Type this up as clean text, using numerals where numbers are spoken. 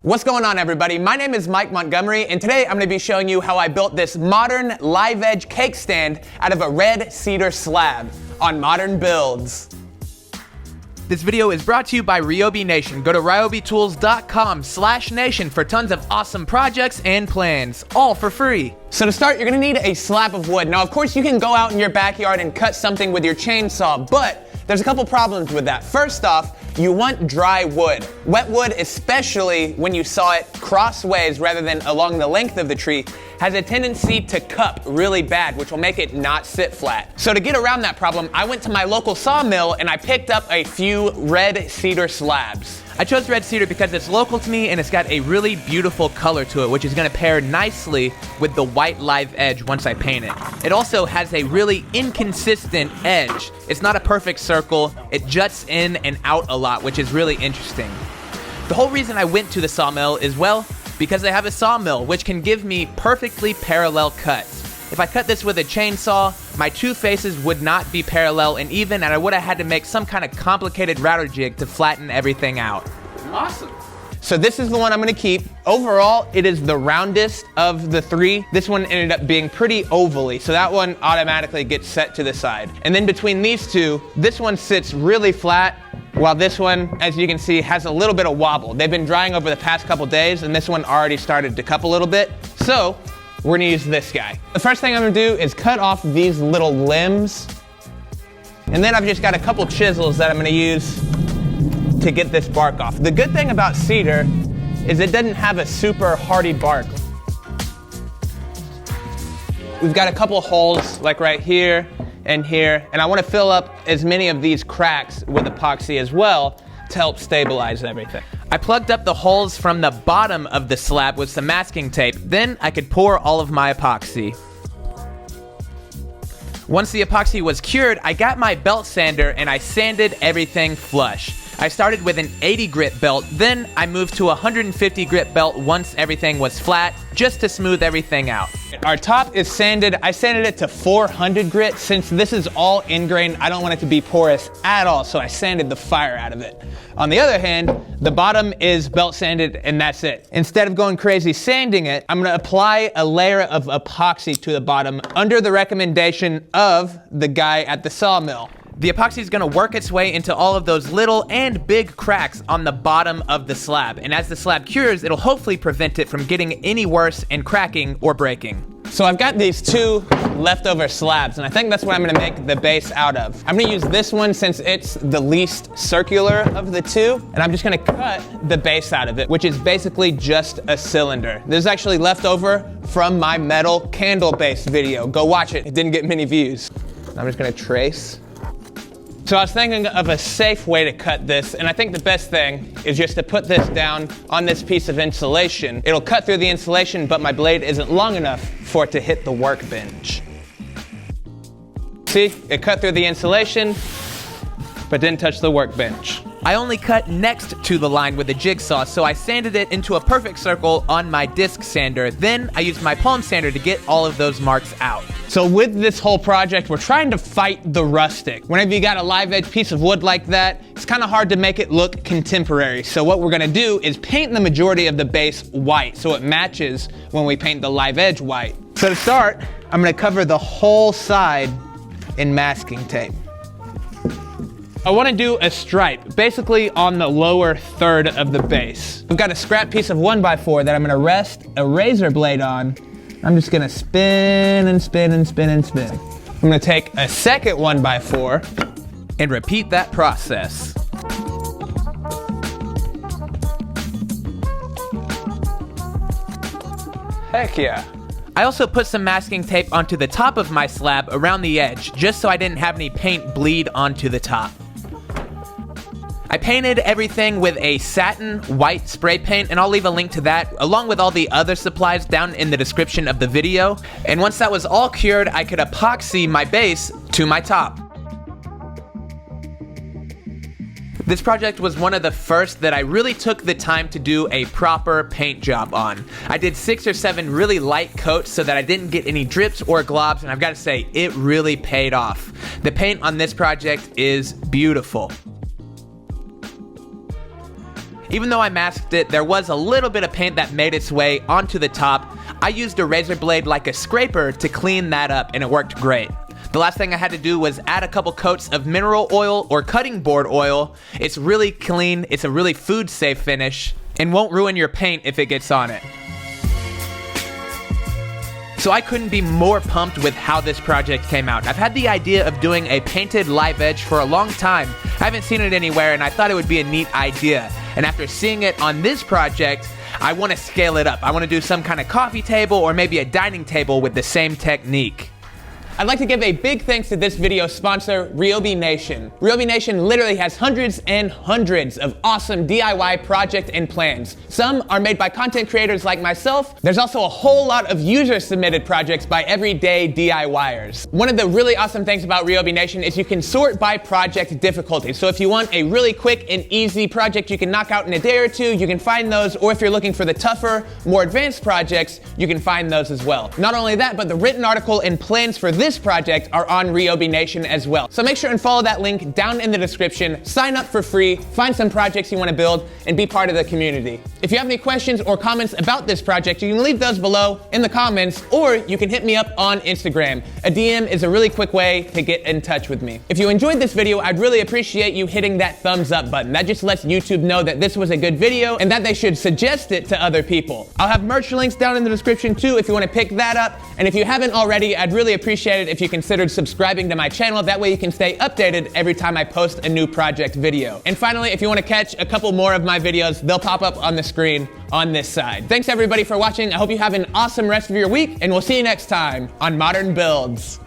What's going on, everybody? My name is Mike Montgomery, and today I'm going to be showing you how I built this modern live edge cake stand out of a red cedar slab on Modern Builds. This video is brought to you by Ryobi Nation. Go to ryobitools.com/nation for tons of awesome projects and plans, all for free. So to start, you're going to need a slab of wood. Now, of course, you can go out in your backyard and cut something with your chainsaw, but there's a couple problems with that. First off, you want dry wood. Wet wood, especially when you saw it crossways rather than along the length of the tree, has a tendency to cup really bad, which will make it not sit flat. So to get around that problem, I went to my local sawmill and I picked up a few red cedar slabs. I chose red cedar because it's local to me and it's got a really beautiful color to it, which is going to pair nicely with the white live edge once I paint it. It also has a really inconsistent edge. It's not a perfect circle. It juts in and out a lot, which is really interesting. The whole reason I went to the sawmill is, well, because they have a sawmill, which can give me perfectly parallel cuts. If I cut this with a chainsaw, my two faces would not be parallel and even, and I would have had to make some kind of complicated router jig to flatten everything out. Awesome. So this is the one I'm going to keep. Overall, it is the roundest of the three. This one ended up being pretty ovally, so that one automatically gets set to the side. And then between these two, this one sits really flat, while this one, as you can see, has a little bit of wobble. They've been drying over the past couple days, and this one already started to cup a little bit. So we're gonna use this guy. The first thing I'm gonna do is cut off these little limbs. And then I've just got a couple chisels that I'm gonna use to get this bark off. The good thing about cedar is it doesn't have a super hardy bark. We've got a couple holes like right here and here, and I wanna fill up as many of these cracks with epoxy as well to help stabilize everything. I plugged up the holes from the bottom of the slab with some masking tape. Then I could pour all of my epoxy. Once the epoxy was cured, I got my belt sander and I sanded everything flush. I started with an 80 grit belt, then I moved to a 150 grit belt once everything was flat, just to smooth everything out. Our top is sanded. I sanded it to 400 grit. Since this is all ingrain, I don't want it to be porous at all, so I sanded the fire out of it. On the other hand, the bottom is belt sanded and that's it. Instead of going crazy sanding it, I'm gonna apply a layer of epoxy to the bottom under the recommendation of the guy at the sawmill. The epoxy is going to work its way into all of those little and big cracks on the bottom of the slab, and as the slab cures, it'll hopefully prevent it from getting any worse and cracking or breaking. So I've got these two leftover slabs, and I think that's what I'm gonna make the base out of. I'm gonna use this one since it's the least circular of the two, and I'm just gonna cut the base out of it, which is basically just a cylinder. This is actually leftover from my metal candle-based video. Go watch it, it didn't get many views. I'm just gonna trace. So I was thinking of a safe way to cut this, and I think the best thing is just to put this down on this piece of insulation. It'll cut through the insulation, but my blade isn't long enough for it to hit the workbench. See, it cut through the insulation, but didn't touch the workbench. I only cut next to the line with a jigsaw, so I sanded it into a perfect circle on my disc sander. Then I used my palm sander to get all of those marks out. So with this whole project, we're trying to fight the rustic. Whenever you got a live edge piece of wood like that, it's kind of hard to make it look contemporary. So what we're gonna do is paint the majority of the base white so it matches when we paint the live edge white. So to start, I'm gonna cover the whole side in masking tape. I want to do a stripe, basically on the lower third of the base. We've got a scrap piece of 1x4 that I'm going to rest a razor blade on. I'm just going to spin and spin and spin and spin. I'm going to take a second 1x4 and repeat that process. Heck yeah. I also put some masking tape onto the top of my slab around the edge, just so I didn't have any paint bleed onto the top. I painted everything with a satin white spray paint, and I'll leave a link to that along with all the other supplies down in the description of the video. And once that was all cured, I could epoxy my base to my top. This project was one of the first that I really took the time to do a proper paint job on. I did 6 or 7 really light coats so that I didn't get any drips or globs, and I've got to say, it really paid off. The paint on this project is beautiful. Even though I masked it, there was a little bit of paint that made its way onto the top. I used a razor blade like a scraper to clean that up, and it worked great. The last thing I had to do was add a couple coats of mineral oil or cutting board oil. It's really clean, it's a really food safe finish, and won't ruin your paint if it gets on it. So I couldn't be more pumped with how this project came out. I've had the idea of doing a painted live edge for a long time. I haven't seen it anywhere, and I thought it would be a neat idea. And after seeing it on this project, I want to scale it up. I want to do some kind of coffee table or maybe a dining table with the same technique. I'd like to give a big thanks to this video sponsor, Ryobi Nation. Ryobi Nation literally has hundreds and hundreds of awesome DIY projects and plans. Some are made by content creators like myself. There's also a whole lot of user-submitted projects by everyday DIYers. One of the really awesome things about Ryobi Nation is you can sort by project difficulty. So if you want a really quick and easy project you can knock out in a day or two, you can find those. Or if you're looking for the tougher, more advanced projects, you can find those as well. Not only that, but the written article and plans for this project are on Ryobi Nation as well. So make sure and follow that link down in the description, sign up for free, find some projects you want to build, and be part of the community. If you have any questions or comments about this project, you can leave those below in the comments, or you can hit me up on Instagram. A DM is a really quick way to get in touch with me. If you enjoyed this video, I'd really appreciate you hitting that thumbs up button. That just lets YouTube know that this was a good video and that they should suggest it to other people. I'll have merch links down in the description too if you want to pick that up. And if you haven't already, I'd really appreciate it if you considered subscribing to my channel. That way you can stay updated every time I post a new project video. And finally, if you want to catch a couple more of my videos, they'll pop up on the screen on this side. Thanks everybody for watching. I hope you have an awesome rest of your week, and we'll see you next time on Modern Builds.